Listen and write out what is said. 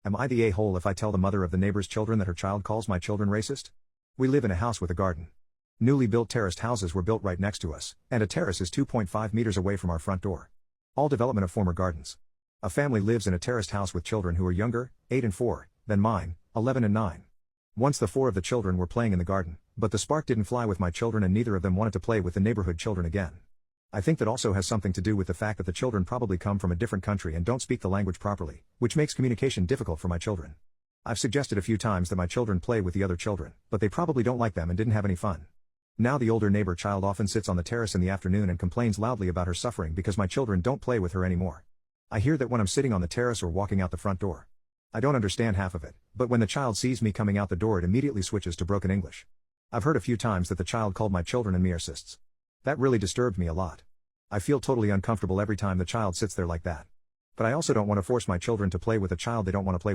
Am I the a-hole if I tell the mother of the neighbor's children that her child calls my children racist? We live in a house with a garden. Newly built terraced houses were built right next to us, and a terrace is 2.5 meters away from our front door. All development of former gardens. A family lives in a terraced house with children who are younger, 8 and 4, than mine, 11 and 9. Once the 4 of the children were playing in the garden, but the spark didn't fly with my children and neither of them wanted to play with the neighborhood children again. I think that also has something to do with the fact that the children probably come from a different country and don't speak the language properly, which makes communication difficult for my children. I've suggested a few times that my children play with the other children, but they probably don't like them and didn't have any fun. Now the older neighbor child often sits on the terrace in the afternoon and complains loudly about her suffering because my children don't play with her anymore. I hear that when I'm sitting on the terrace or walking out the front door. I don't understand half of it, but when the child sees me coming out the door it immediately switches to broken English. I've heard a few times that the child called my children and me racists. That really disturbed me a lot. I feel totally uncomfortable every time the child sits there like that. But I also don't want to force my children to play with a child they don't want to play with.